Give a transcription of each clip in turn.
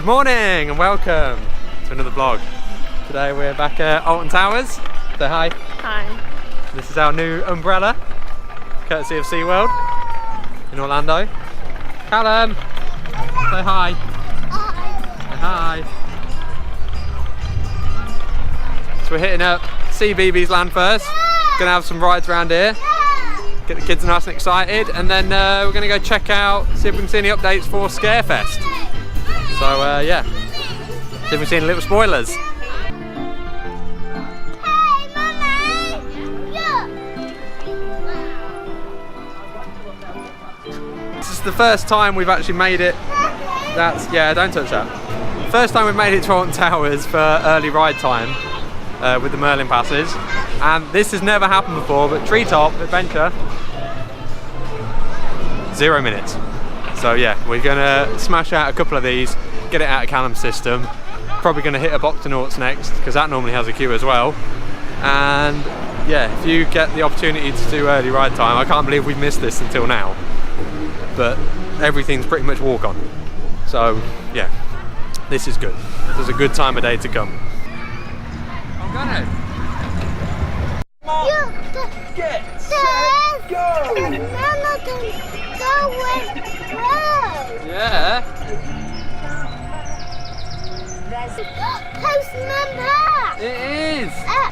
Good morning and welcome to another vlog. Today we're back at Alton Towers. Say hi. Hi. This is our new umbrella, courtesy of SeaWorld in Orlando. Callum, say hi. Say hi. So we're hitting up CBeebies Land first. Gonna have some rides around here. Get the kids nice and excited, and then we're going to go check out, see if we can see any updates for Scarefest. So yeah, see if we can see any little spoilers. This is the first time we've actually made it. Yeah, don't touch that. First time we've made it to Alton Towers for early ride time with the Merlin passes. And this has never happened before, but Treetop Adventure, 0 minutes. So yeah, we're gonna smash out a couple of these, get it out of Callum's system. Probably gonna hit up Octonauts next, because that normally has a queue as well. And yeah, if you get the opportunity to do early ride time, I can't believe we've missed this until now. But everything's pretty much walk on. So yeah, this is good. This is a good time of day to come. I'm gonna. Get set, go! And none of them go through. Yeah. Postman Pat. It is. Yeah,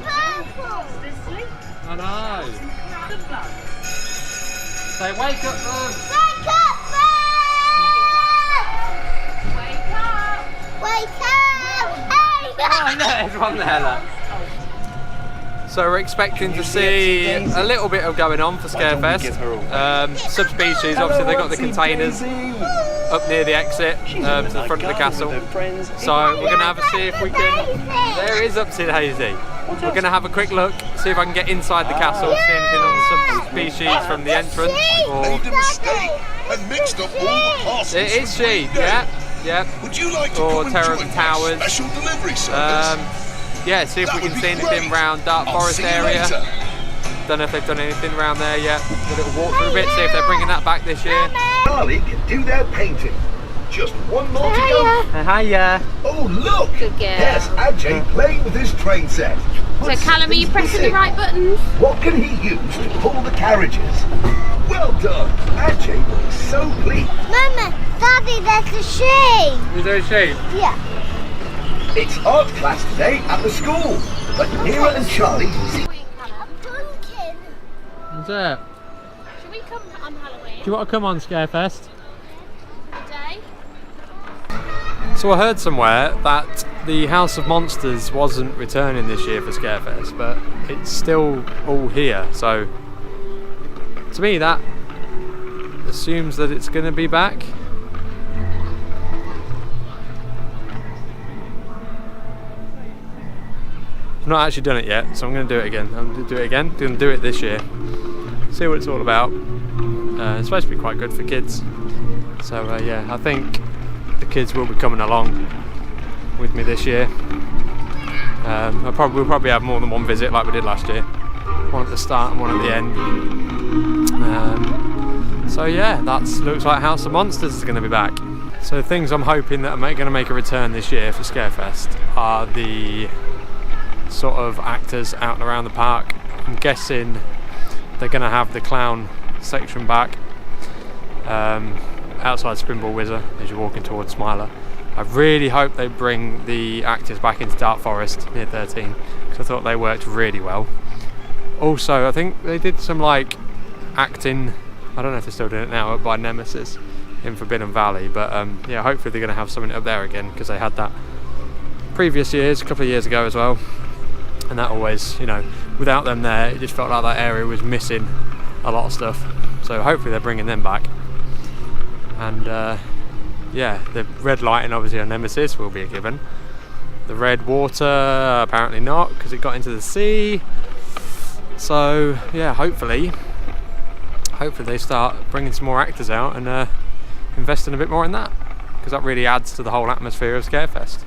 purple. I know. Say wake up, Bug. Wake up, Bug! Wake up! Wake up! Hey! Oh no, there's one there, look. So we're expecting to see a little bit of going on for Scarefest. Subspecies, obviously they've got the containers up near the exit to the front of the castle. So we're going to have a see if we can... There is Upsy Daisy. We're going to have a quick look, see if I can get inside the castle, see anything on the subspecies from the entrance. Made a mistake and mixed up all the parcels. It is she, yeah. Would you like to Or come Terrell and join Towers. my special delivery service? Yeah, see if That we can would see be anything great. around Dark I'll Forest see you area. later. Don't know if they've done anything around there yet. A little walkthrough bit, see if they're bringing that back this year. Charlie can do their painting. Just one more to go. Hiya. Oh look! Good girl. There's Ajay playing with his train set. So Callum, are you pressing the right buttons? What can he use to pull the carriages? Well done! Ajay looks so pleased. Mama, Daddy, there's a sheep. Is there a sheep? Yeah. It's art class today at the school, but Mira and Charlie see. A pumpkin. What's that? Should we come on Halloween Do you want to come on Scarefest? today? So I heard somewhere that the House of Monsters wasn't returning this year for Scarefest, but it's still all here. So to me that assumes that it's going to be back. I've not actually done it yet, so I'm going to do it again. I'm going to do it again. Going to do it this year. See what it's all about. It's supposed to be quite good for kids. So yeah, I think the kids will be coming along with me this year. We'll probably have more than one visit like we did last year. One at the start and one at the end. So yeah, that looks like House of Monsters is going to be back. So things I'm hoping that are going to make a return this year for Scarefest are the sort of actors out and around the park. I'm guessing they're going to have the clown section back outside Spinball Whizzer as you're walking towards Smiler. I really hope they bring the actors back into Dark Forest near 13 because I thought they worked really well. Also, I think they did some like acting, I don't know if they're still doing it now, by Nemesis in Forbidden Valley, but yeah, hopefully they're going to have something up there again because they had that previous years, a couple of years ago as well. And that always, you know, without them there, it just felt like that area was missing a lot of stuff. So hopefully they're bringing them back. And yeah, the red lighting obviously on Nemesis will be a given. The red water, apparently not, because it got into the sea. So yeah, hopefully they start bringing some more actors out and investing a bit more in that, because that really adds to the whole atmosphere of Scarefest.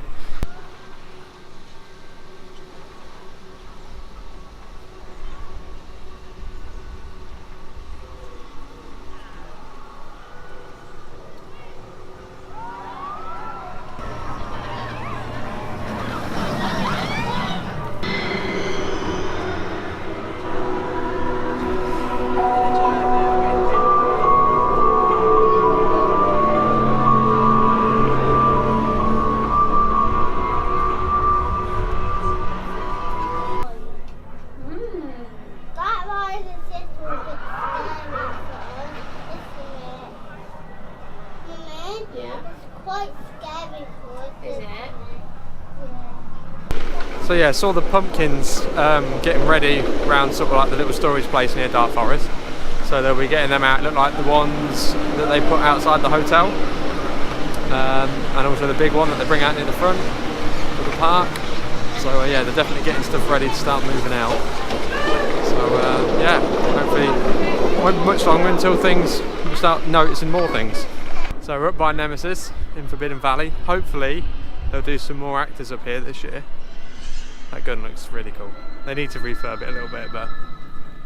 So yeah, saw the pumpkins getting ready around sort of like the little storage place near Dark Forest. So they'll be getting them out. Look like the ones that they put outside the hotel, and also the big one that they bring out near the front of the park. So yeah, they're definitely getting stuff ready to start moving out. So yeah, hopefully it won't be much longer until things we start noticing more things. So we're up by Nemesis in Forbidden Valley. Hopefully they'll do some more actors up here this year. That gun looks really cool. They need to refurb it a little bit, but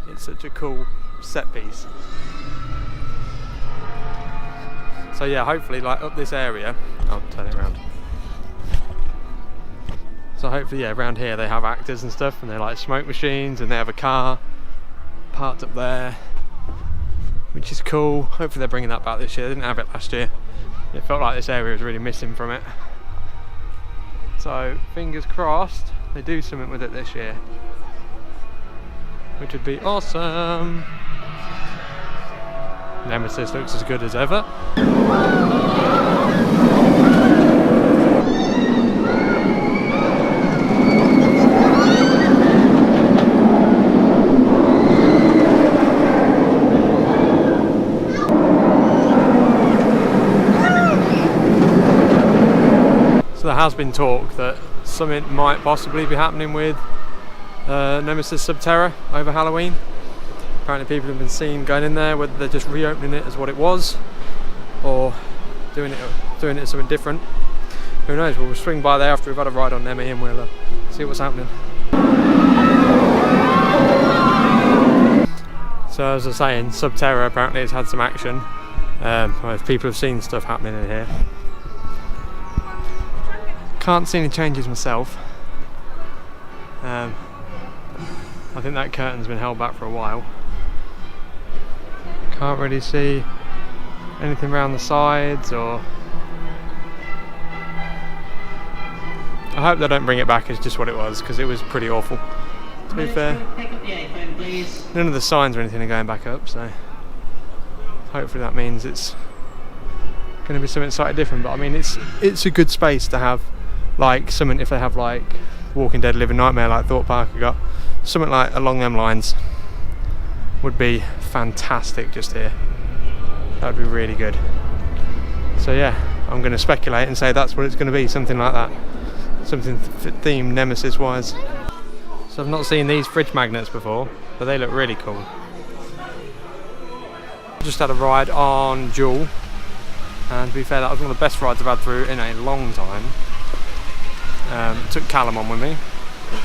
it's such a cool set piece. So yeah, hopefully like up this area, I'll turn it around. So hopefully yeah, around here they have actors and stuff, and they're like smoke machines, and they have a car parked up there, which is cool. Hopefully they're bringing that back this year. They didn't have it last year. It felt like this area was really missing from it. So fingers crossed they do something with it this year, which would be awesome. Nemesis looks as good as ever. So there has been talk that something might possibly be happening with Nemesis Subterra over Halloween. Apparently people have been seen going in there, whether they're just reopening it as what it was or doing it as something different. Who knows? We'll swing by there after we've had a ride on Nemi and we'll see what's happening. So as I was saying, Subterra apparently has had some action. People have seen stuff happening in here. Can't see any changes myself. I think that curtain's been held back for a while. Can't really see anything around the sides, or I hope they don't bring it back as just what it was, because it was pretty awful, to be fair. None of the signs or anything are going back up, so hopefully that means it's going to be something slightly different. But I mean, it's a good space to have, like something, if they have like Walking Dead Living Nightmare like Thorpe Parker got, something like along them lines would be fantastic just here. That would be really good. So yeah, I'm going to speculate and say that's what it's going to be, something like that, something themed Nemesis wise. So I've not seen these fridge magnets before, but they look really cool. Just had a ride on Jewel, and to be fair, that was one of the best rides I've had through in a long time. Took Callum on with me.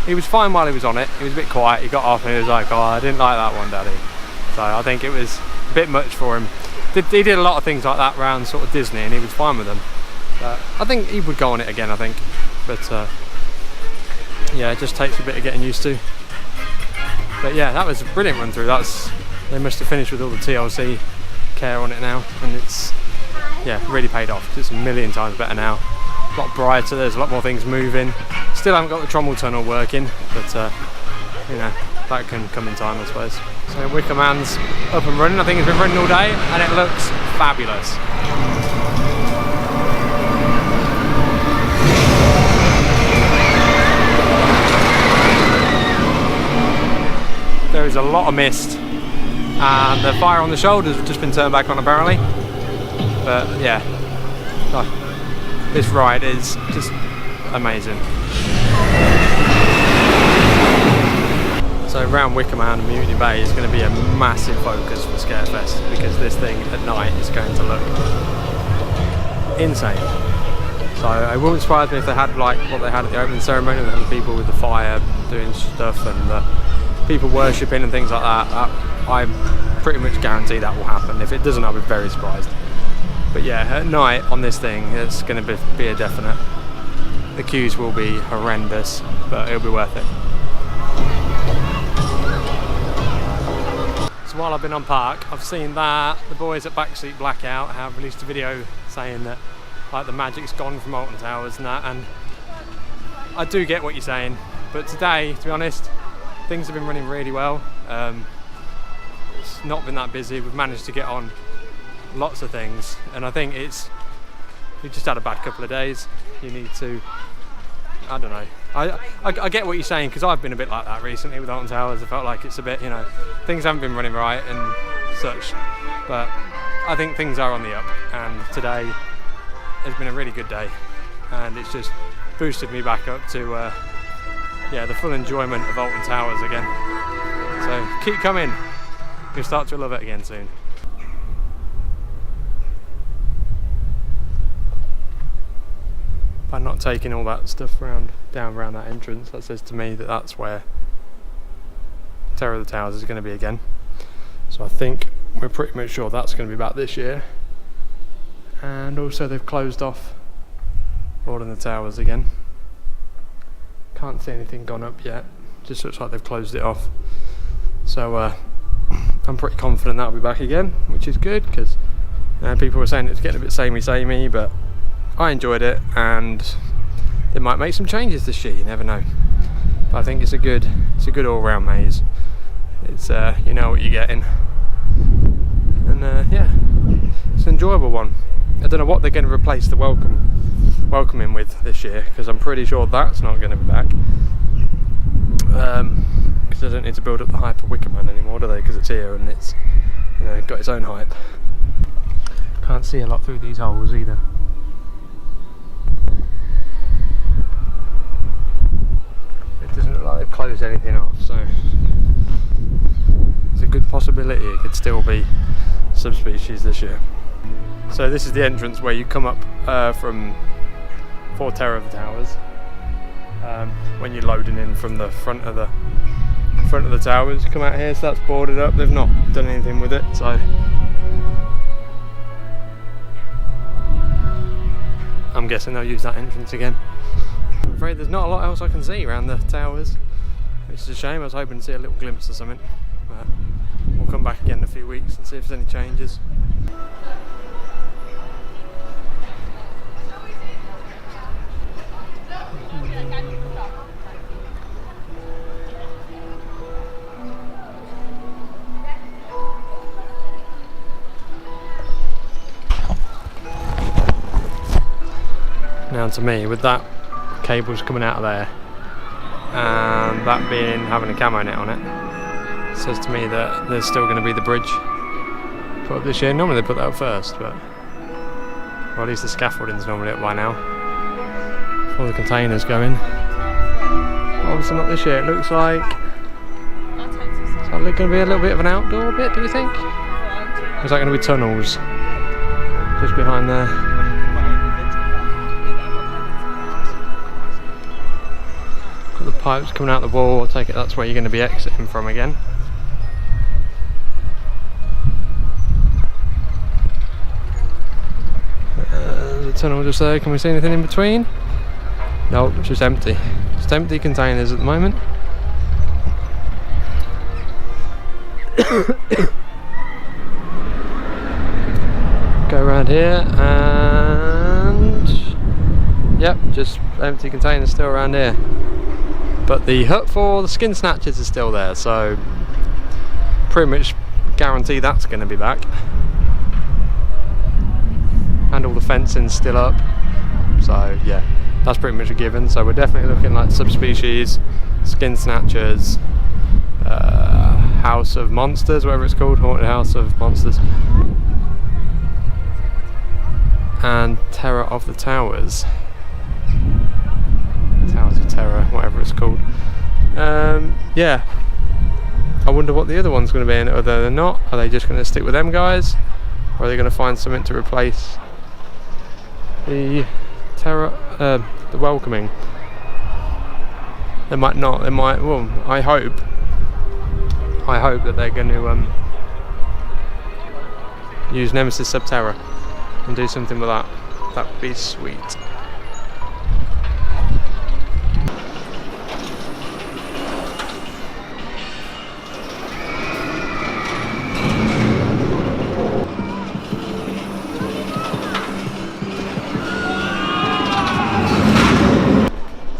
He was fine while he was on it. He was a bit quiet. He got off and he was like, "Oh, I didn't like that one, Daddy." So I think it was a bit much for him. He did a lot of things like that around sort of Disney, and he was fine with them. I think he would go on it again, I think. But yeah, it just takes a bit of getting used to. But yeah, that was a brilliant run through. They must have finished with all the TLC care on it now, and it's really paid off. It's a million times better now. A lot brighter. There's a lot more things moving. Still haven't got the trommel tunnel working, but you know, that can come in time, I suppose. So Wicker Man's up and running. I think it's been running all day, and it looks fabulous. There is a lot of mist, and the fire on the shoulders have just been turned back on apparently. But yeah, this ride is just amazing. So around Wicker Man and Mutiny Bay is going to be a massive focus for Scarefest, because this thing at night is going to look insane. So it wouldn't surprise me if they had like what they had at the opening ceremony, with the people with the fire doing stuff and the people worshipping and things like that. I pretty much guarantee that will happen. If it doesn't, I'll be very surprised. But yeah, at night on this thing, it's going to be a definite. The queues will be horrendous, but it'll be worth it. So while I've been on park, I've seen that the boys at Backseat Blackout have released a video saying that like the magic's gone from Alton Towers and that, and I do get what you're saying, but today, to be honest, things have been running really well. It's not been that busy. We've managed to get on lots of things, and I think we've just had a bad couple of days. You need to I don't know. I get what you're saying, because I've been a bit like that recently with Alton Towers. I felt like it's a bit, you know, things haven't been running right and such, but I think things are on the up, and today has been a really good day, and it's just boosted me back up to yeah, the full enjoyment of Alton Towers again. So keep coming, you'll start to love it again soon. By not taking all that stuff down around that entrance, that says to me that that's where Terrell Towers is going to be again. So I think we're pretty much sure that's going to be back this year. And also they've closed off all of the towers again. Can't see anything gone up yet, just looks like they've closed it off. So I'm pretty confident that'll be back again, which is good, because people were saying it's getting a bit samey, but I enjoyed it, and they might make some changes this year, you never know. But I think it's a good all-round maze. It's you know what you're getting, and yeah, it's an enjoyable one. I don't know what they're going to replace the welcoming with this year, because I'm pretty sure that's not going to be back. Because they don't need to build up the hype of Wickerman anymore, do they? Because it's here and it's, you know, got its own hype. Can't see a lot through these holes either. It doesn't look like they've closed anything off, so there's a good possibility it could still be subspecies this year. So this is the entrance where you come up from Terrell Towers when you're loading in from the front of the towers. You come out here, so that's boarded up. They've not done anything with it, so I'm guessing they'll use that entrance again. I'm afraid there's not a lot else I can see around the towers, which is a shame. I was hoping to see a little glimpse of something, but we'll come back again in a few weeks and see if there's any changes. Now to me, with that cables coming out of there and that being having a camo net on it, says to me that there's still going to be the bridge put up this year. Normally they put that up first, but well, at least the scaffolding's normally up by now. All the containers going. Obviously not this year. It looks like it's going to be a little bit of an outdoor bit. Do you think? Or is that going to be tunnels just behind there? Got the pipes coming out the wall. I take it that's where you're going to be exiting from again. There's a tunnel just there. Can we see anything in between? Nope, it's just empty. Just empty containers at the moment. Go around here and yep, just empty containers still around here. But the hut for the skin snatchers is still there, so pretty much guarantee that's going to be back. And all the fencing's still up, so yeah, that's pretty much a given. So we're definitely looking like subspecies, skin snatchers, House of Monsters, whatever it's called, Haunted House of Monsters, and Terror of the Towers. Towers of Terror, whatever it's called. Yeah, I wonder what the other one's going to be, and whether they're not. Are they just going to stick with them guys, or are they going to find something to replace the Terror, the Welcoming? They might not. They might. Well, I hope that they're going to use Nemesis Subterra and do something with that. That would be sweet.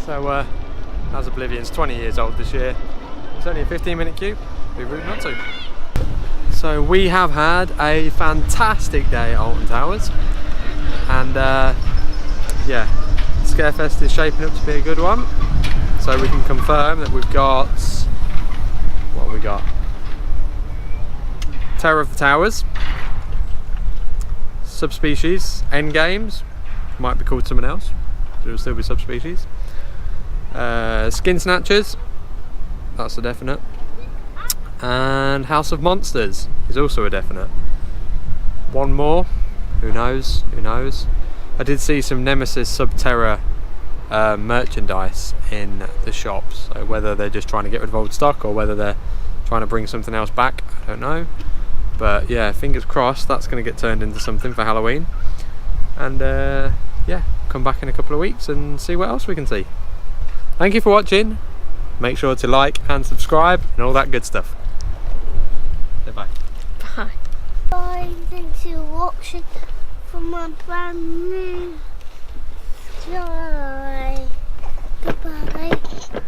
So, as Oblivion's 20 years old this year, it's only a 15-minute queue. Be rude not to. So we have had a fantastic day at Alton Towers, and yeah, Scarefest is shaping up to be a good one. So we can confirm that we've got, what have we got? Terrell Towers, subspecies, endgames, might be called something else, but it'll still be subspecies. Skin snatchers, that's a definite. And House of Monsters is also a definite. One more, who knows, who knows. I did see some Nemesis Subterra merchandise in the shops, so whether they're just trying to get rid of old stock or whether they're trying to bring something else back, I don't know. But yeah, fingers crossed that's going to get turned into something for Halloween. And yeah, come back in a couple of weeks and see what else we can see. Thank you for watching. Make sure to like and subscribe and all that good stuff. Say bye. Bye. Bye. Thanks for watching for my brand new story. Goodbye.